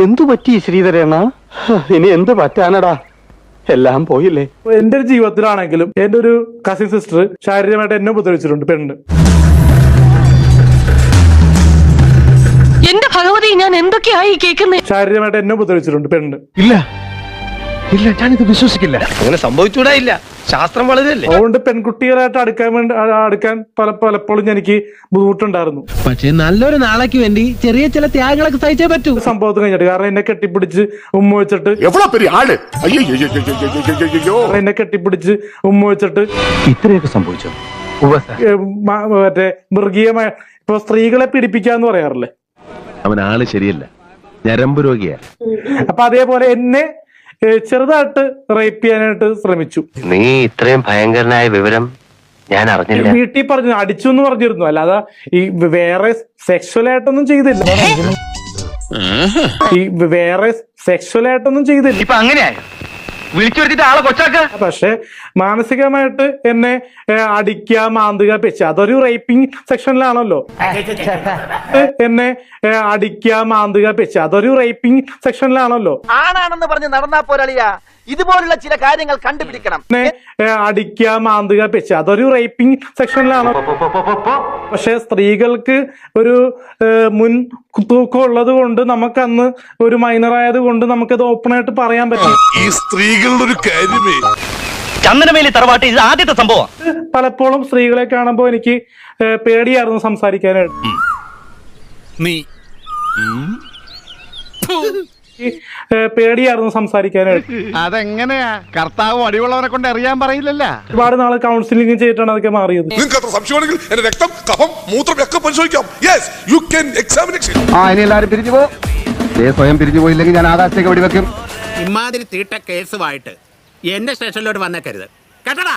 എന്തു പറ്റി ശ്രീധരേണ? ഇനി എന്ത് പറ്റാനടാ? എല്ലാം പോയില്ലേ. എന്റെ ഒരു ജീവിതത്തിലാണെങ്കിലും എന്റെ ഒരു കസിൻ സിസ്റ്റർ ശാരീരികമായിട്ട് എന്നെ ഉപദ്രവിച്ചിട്ടുണ്ട്. പെണ്ണ്. എന്റെ ഭഗവതി, ഞാൻ എന്തൊക്കെയായി കേൾക്കുന്നത്? ശാരീരികമായിട്ട് എന്നെ ഉപദ്രവിച്ചിട്ടുണ്ട്. പെണ്ണ്. ഇല്ല ഇല്ല, ഞാനിത് വിശ്വസിക്കില്ല. അങ്ങനെ സംഭവിച്ചൂടാ. ഇല്ല, ശാസ്ത്രം വളരെയല്ലേ. അതുകൊണ്ട് പെൺകുട്ടികളായിട്ട് അടുക്കാൻ പലപ്പോഴും എനിക്ക് ബുദ്ധിമുട്ടുണ്ടായിരുന്നു. പക്ഷെ നല്ലൊരു നാളേക്ക് വേണ്ടി ചെറിയ ചില ത്യാഗങ്ങളൊക്കെ സഹിച്ചേ പറ്റൂ. സംഭവത്തിന് കഴിഞ്ഞിട്ട് കാരണം എന്നെ കെട്ടിപ്പിടിച്ച് ഉമ്മ വെച്ചിട്ട് ഇത്രയൊക്കെ സംഭവിച്ചോ? മറ്റേ മൃഗീയമായ ഇപ്പൊ സ്ത്രീകളെ പീഡിപ്പിക്കാന്ന് പറയാറില്ലേ, അവൻ ആള് ശരിയല്ല, ഞരമ്പ് രോഗിയാ. അപ്പൊ അതേപോലെ എന്നെ ചെറുതായിട്ട് റേപ്പ് ചെയ്യാനായിട്ട് ശ്രമിച്ചു. നീ ഇത്രയും ഭയങ്കരനായ വിവരം ഞാൻ അറിഞ്ഞില്ല. വീട്ടിൽ പറഞ്ഞു, അടിച്ചു എന്ന് പറഞ്ഞിരുന്നു, അല്ലാതെ ഈ വേറെ സെക്ഷൽ ആയിട്ടൊന്നും ചെയ്തില്ല. ഇപ്പൊ അങ്ങനെയായോ? വിളിച്ചു വരുത്തിട്ട് ആളെ കൊച്ചാക്ക. പക്ഷെ മാനസികമായിട്ട് എന്നെ അടിക്കുക, മാന്തുക, പെച്ച, അതൊരു റേപ്പിംഗ് സെക്ഷനിലാണല്ലോ. എന്നെ അടിക്കുക, മാന്തുക, പെച്ച, അതൊരു റേപ്പിംഗ് സെക്ഷനിലാണല്ലോ. ആണാണെന്ന് പറഞ്ഞ് നടന്നാ പോരാളിയാ, ഇതുപോലുള്ള ചില കാര്യങ്ങൾ കണ്ടുപിടിക്കണം. എന്നെ അടിക്കുക, മാന്തുക, പെച്ച, അതൊരു റേപ്പിംഗ് സെക്ഷനിലാണോ. പക്ഷെ സ്ത്രീകൾക്ക് ഒരു മുൻ തൂക്കം ഉള്ളത് കൊണ്ട് നമുക്ക് അന്ന് ഒരു മൈനർ ആയത് കൊണ്ട് നമുക്കത് ഓപ്പൺ ആയിട്ട് പറയാൻ പറ്റും. ഈ സ്ത്രീകളുടെ ഒരു കാര്യമേ. ചന്ദനമേലി തറവാട്ട് ഇത് ആദ്യത്തെ സംഭവം. പലപ്പോഴും സ്ത്രീകളെ കാണുമ്പോൾ എനിക്ക് പേടിയായിരുന്നു സംസാരിക്കാനായിട്ട്. പേടിയായിരുന്നു സംസാരിക്കാനായിട്ട്. അതെങ്ങനെയാ? കർത്താവ് അടിയുള്ളവരെ കൊണ്ട് അറിയാൻ പറയില്ലല്ലോ. ഒരുപാട് നാള് കൗൺസിലിംഗ് ചെയ്തിട്ടാണ് അതൊക്കെ മാറിയത്. നിങ്ങൾക്ക് അത്ര സംശയമാണെങ്കിൽ എന്റെ രക്തം, കഫം, മൂത്രം ഒക്കെ പരിശോധിക്കാം. Yes, you can examination. ഇനി എല്ലാരും പിരിഞ്ഞു പോ. സ്വയം പിരിഞ്ഞു പോയില്ലെങ്കിൽ ഞാൻ ആകാശത്തേക്ക് വെടിവെക്കും. ഇമാതിരി തീട്ട കേസുമായിട്ട് എന്റെ സ്റ്റേഷനിലോട്ട് വന്നേക്കരുത് കേട്ടടാ.